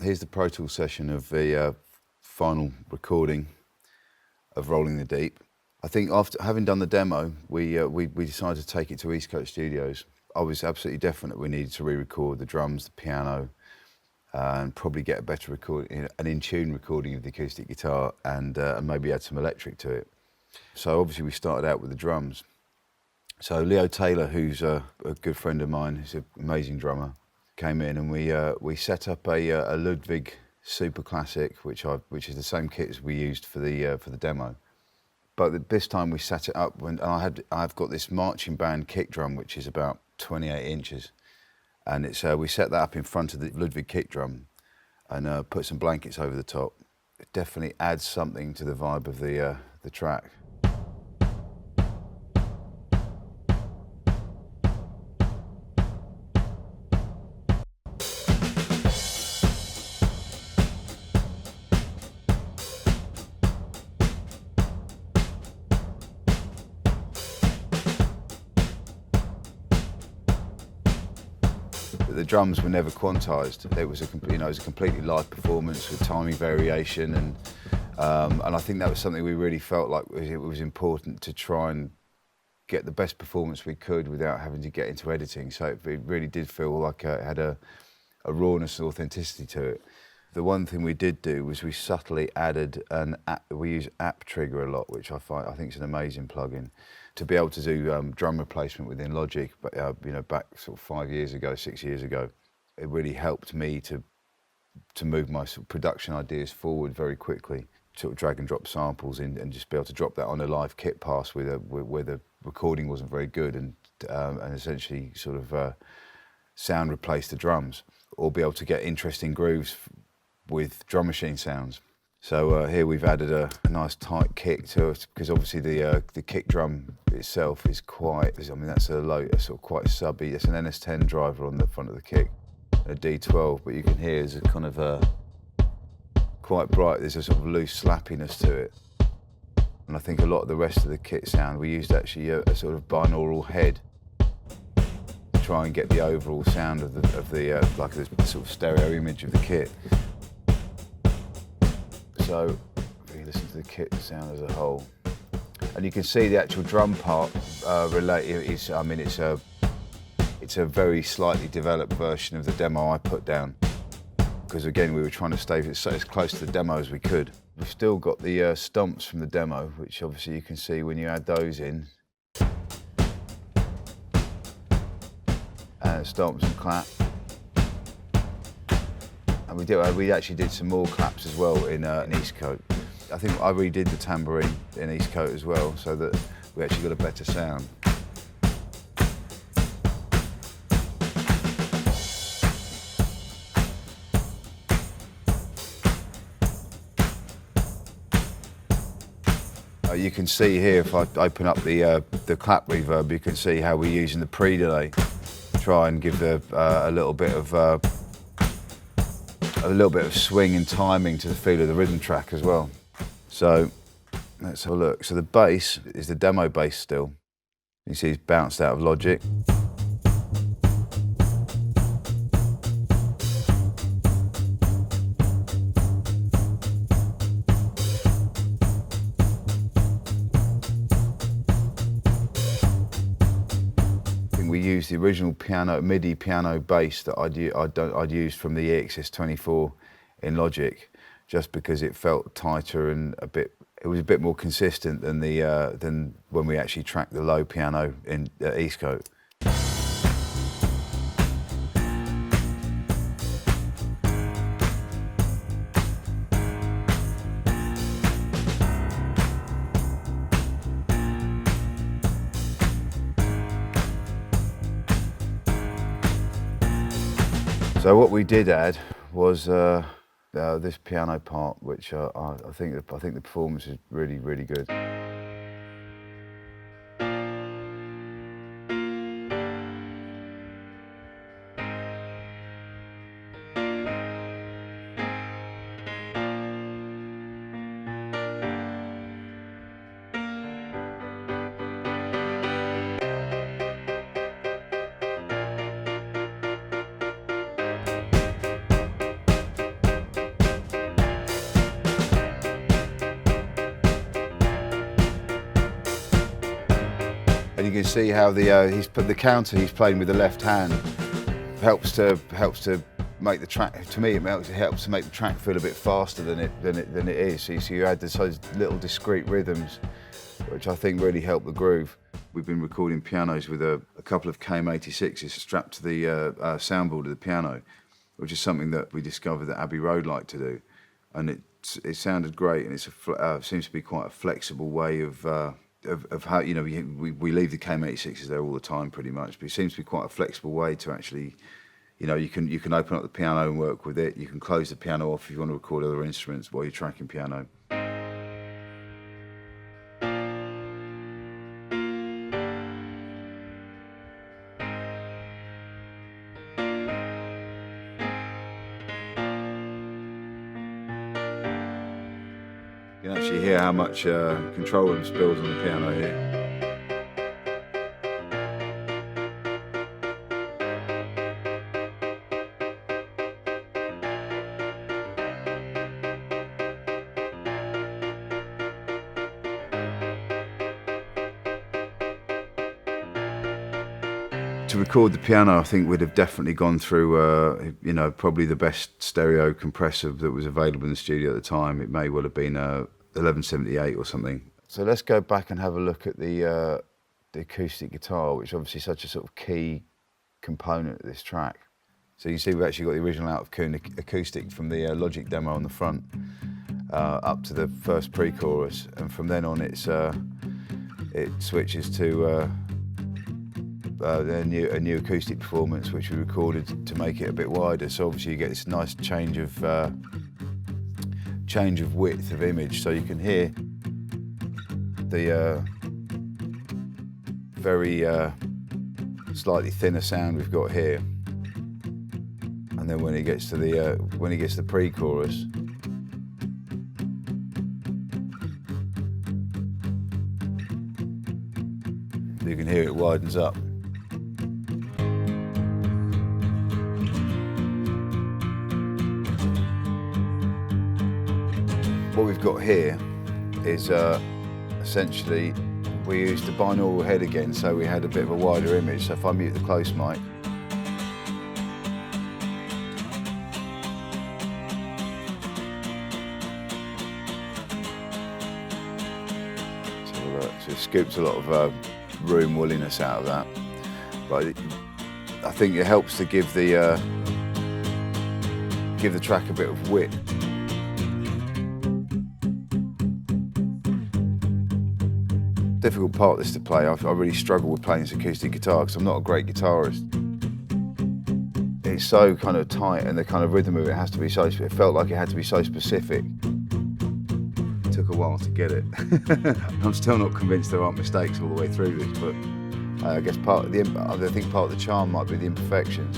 Here's the Pro Tools session of the final recording of Rolling the Deep. I think after having done the demo, we decided to take it to Eastcote Studios. I was absolutely definite we needed to re-record the drums, the piano, and probably get a better recording, an in-tune recording of the acoustic guitar, and maybe add some electric to it. So obviously we started out with the drums. So Leo Taylor, who's a good friend of mine, who's an amazing drummer, came in and we set up a Ludwig Super Classic, which is the same kit as we used for the demo. But this time we set it up when I've got this marching band kick drum, which is about 28 inches, and we set that up in front of the Ludwig kick drum and put some blankets over the top. It definitely adds something to the vibe of the track. The drums were never quantized. It was a completely live performance with timing variation, and I think that was something we really felt like it was important to try and get the best performance we could without having to get into editing. So it really did feel like it had a rawness and authenticity to it. The one thing we did do was we subtly added we use App Trigger a lot, which I think is an amazing plugin to be able to do drum replacement within Logic. But back sort of 5 years ago, 6 years ago, it really helped me to move my sort of production ideas forward very quickly. Sort of drag and drop samples in and just be able to drop that on a live kit pass where the recording wasn't very good, and essentially sort of sound replace the drums, or be able to get interesting grooves with drum machine sounds. So here we've added a nice tight kick to it, because obviously the kick drum itself is that's sort of quite subby. It's an NS10 driver on the front of the kick, a D12, but you can hear there's a kind of quite bright, there's a sort of loose slappiness to it. And I think a lot of the rest of the kit sound, we used actually a sort of binaural head to try and get the overall sound of the sort of stereo image of the kit. So if you listen to the kit sound as a whole, and you can see the actual drum part it's a very slightly developed version of the demo I put down, because again we were trying to stay as close to the demo as we could. We've still got the stomps from the demo, which obviously you can see when you add those in, and stomps and clap. And we actually did some more claps as well in Eastcote. I think I redid the tambourine in Eastcote as well, so that we actually got a better sound. You can see here, if I open up the clap reverb, you can see how we're using the pre-delay to try and give a little bit of swing and timing to the feel of the rhythm track as well. So let's have a look. So the bass is the demo bass still. You see it's bounced out of Logic. We used the original MIDI piano bass that I'd used from the EXS24 in Logic, just because it felt tighter and it was a bit more consistent than when we actually tracked the low piano in Eastcote. So what we did add was this piano part, which I think the performance is really, really good. can see how he's put the counter he's playing with the left hand helps to make the track. To me, it helps to make the track feel a bit faster than it is. So you add those little discrete rhythms, which I think really help the groove. We've been recording pianos with a couple of KM86s strapped to the soundboard of the piano, which is something that we discovered that Abbey Road liked to do, and it sounded great, and it seems to be quite a flexible way of how, you know, we leave the KM86s there all the time pretty much, but it seems to be quite a flexible way to actually, you know, you can open up the piano and work with it. You can close the piano off if you want to record other instruments while you're tracking piano. You can actually hear how much control room spills on the piano here. To record the piano, I think we'd have definitely gone through, you know, probably the best stereo compressor that was available in the studio at the time. It may well have been 1178 or something. So let's go back and have a look at the acoustic guitar, which is obviously such a sort of key component of this track. So you see we've actually got the original Out of Tune acoustic from the Logic demo on the front, up to the first pre-chorus, and from then on it switches to a new acoustic performance, which we recorded to make it a bit wider. So obviously you get this nice change of width of image, so you can hear the very slightly thinner sound we've got here. And then when it gets to the pre-chorus, you can hear it widens up. What we've got here is essentially we used the binaural head again, so we had a bit of a wider image. So if I mute the close mic, so it scoops a lot of room woolliness out of that. But I think it helps to give the track a bit of width. Difficult part this to play. I really struggle with playing this acoustic guitar because I'm not a great guitarist. It's so kind of tight, and the kind of rhythm of it has to be so, it felt like it had to be so specific. It took a while to get it. I'm still not convinced there aren't mistakes all the way through this, but I guess part of the charm might be the imperfections.